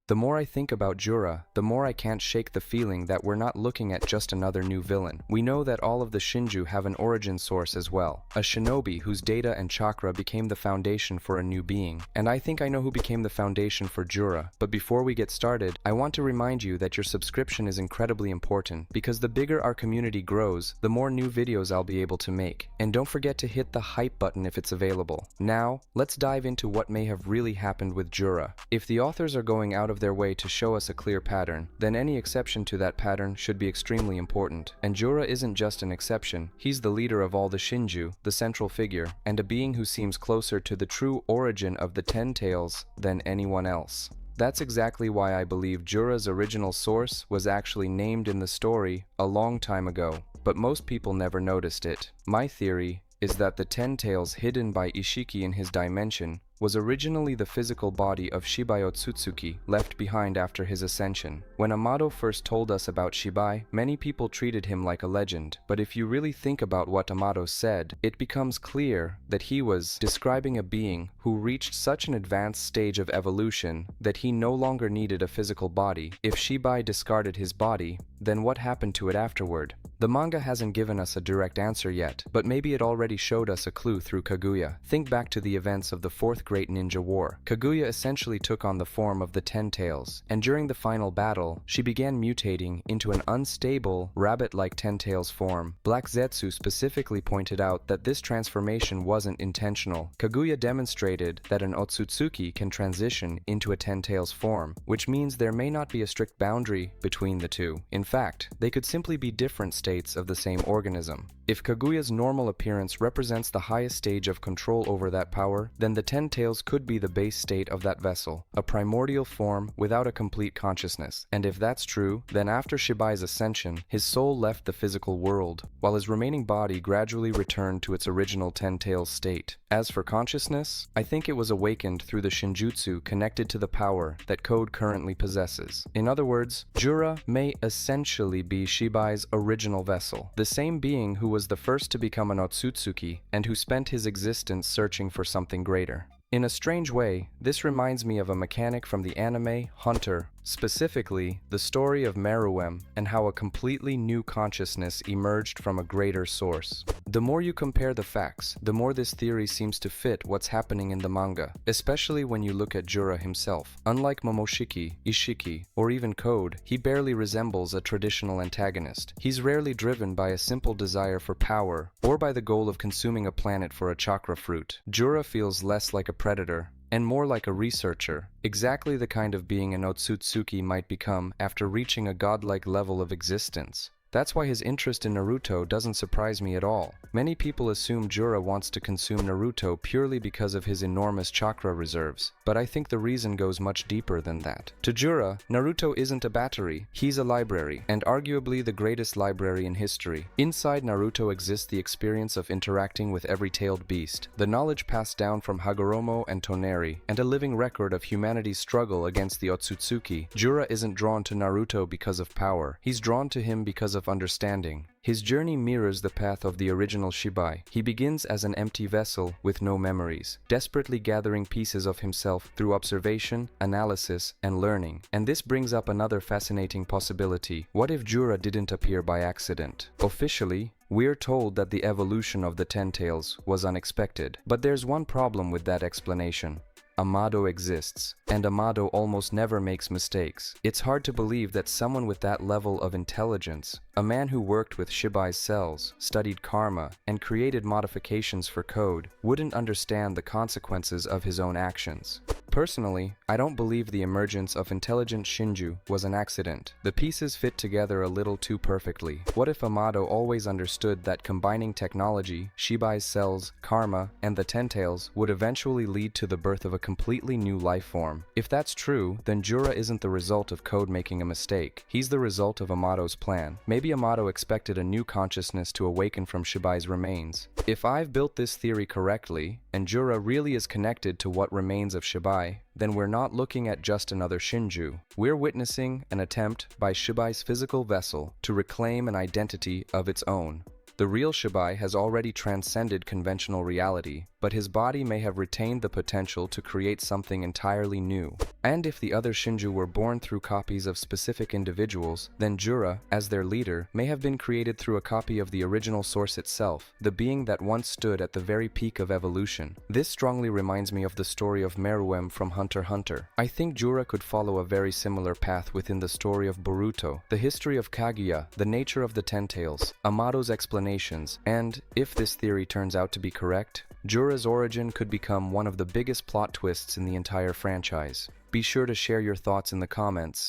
The more I think about Jura, the more I can't shake the feeling that we're not looking at just another new villain. We know that all of the Shinju have an origin source as well. A shinobi whose data and chakra became the foundation for a new being. And I think I know who became the foundation for Jura. But before we get started, I want to remind you that your subscription is incredibly important, because the bigger our community grows, the more new videos I'll be able to make. And don't forget to hit the hype button if it's available. Now, let's dive into what may have really happened with Jura. If the authors are going out of their way to show us a clear pattern, then any exception to that pattern should be extremely important. And Jura isn't just an exception, he's the leader of all the Shinju, the central figure, and a being who seems closer to the true origin of the Ten Tails than anyone else. That's exactly why I believe Jura's original source was actually named in the story a long time ago, but most people never noticed it. My theory is that the Ten Tails hidden by Ishiki in his dimension was originally the physical body of Shibai Otsutsuki, left behind after his ascension. When Amado first told us about Shibai, many people treated him like a legend, but if you really think about what Amado said, it becomes clear that he was describing a being who reached such an advanced stage of evolution that he no longer needed a physical body. If Shibai discarded his body, then what happened to it afterward? The manga hasn't given us a direct answer yet, but maybe it already showed us a clue through Kaguya. Think back to the events of the Fourth Great Ninja War. Kaguya essentially took on the form of the Ten Tails, and during the final battle, she began mutating into an unstable, rabbit-like Ten Tails form. Black Zetsu specifically pointed out that this transformation wasn't intentional. Kaguya demonstrated that an Otsutsuki can transition into a Ten Tails form, which means there may not be a strict boundary between the two. In fact, they could simply be different states of the same organism. If Kaguya's normal appearance represents the highest stage of control over that power, then the Ten Tails could be the base state of that vessel, a primordial form without a complete consciousness. And if that's true, then after Shibai's ascension, his soul left the physical world, while his remaining body gradually returned to its original Ten Tails state. As for consciousness, I think it was awakened through the Shinjutsu connected to the power that Code currently possesses. In other words, Jura may essentially be Shibai's original vessel, the same being who was the first to become an Otsutsuki and who spent his existence searching for something greater. In a strange way, this reminds me of a mechanic from the anime Hunter, specifically the story of Meruem and how a completely new consciousness emerged from a greater source. The more you compare the facts, the more this theory seems to fit what's happening in the manga, especially when you look at Jura himself. Unlike Momoshiki, Ishiki, or even Code, he barely resembles a traditional antagonist. He's rarely driven by a simple desire for power or by the goal of consuming a planet for a chakra fruit. Jura feels less like a predator and more like a researcher, exactly the kind of being an Otsutsuki might become after reaching a godlike level of existence. That's why his interest in Naruto doesn't surprise me at all. Many people assume Jura wants to consume Naruto purely because of his enormous chakra reserves, but I think the reason goes much deeper than that. To Jura, Naruto isn't a battery, he's a library, and arguably the greatest library in history. Inside Naruto exists the experience of interacting with every tailed beast, the knowledge passed down from Hagoromo and Toneri, and a living record of humanity's struggle against the Otsutsuki. Jura isn't drawn to Naruto because of power, he's drawn to him because of understanding. His journey mirrors the path of the original Shibai. He begins as an empty vessel with no memories, desperately gathering pieces of himself through observation, analysis, and learning. And this brings up another fascinating possibility. What if Jura didn't appear by accident? Officially, we're told that the evolution of the Ten Tails was unexpected. But there's one problem with that explanation. Amado exists, and Amado almost never makes mistakes. It's hard to believe that someone with that level of intelligence, a man who worked with Shibai's cells, studied karma, and created modifications for Code, wouldn't understand the consequences of his own actions. Personally, I don't believe the emergence of intelligent Shinju was an accident. The pieces fit together a little too perfectly. What if Amado always understood that combining technology, Shibai's cells, karma, and the Ten Tails would eventually lead to the birth of a completely new life form? If that's true, then Jura isn't the result of Code making a mistake. He's the result of Amado's plan. Maybe Amado expected a new consciousness to awaken from Shibai's remains. If I've built this theory correctly, and Jura really is connected to what remains of Shibai, then we're not looking at just another Shinju. We're witnessing an attempt by Shibai's physical vessel to reclaim an identity of its own. The real Shibai has already transcended conventional reality, but his body may have retained the potential to create something entirely new. And if the other Shinju were born through copies of specific individuals, then Jura, as their leader, may have been created through a copy of the original source itself, the being that once stood at the very peak of evolution. This strongly reminds me of the story of Meruem from Hunter x Hunter. I think Jura could follow a very similar path within the story of Boruto, the history of Kaguya, the nature of the Ten Tails, Amado's explanations, and, if this theory turns out to be correct, Jura's origin could become one of the biggest plot twists in the entire franchise. Be sure to share your thoughts in the comments.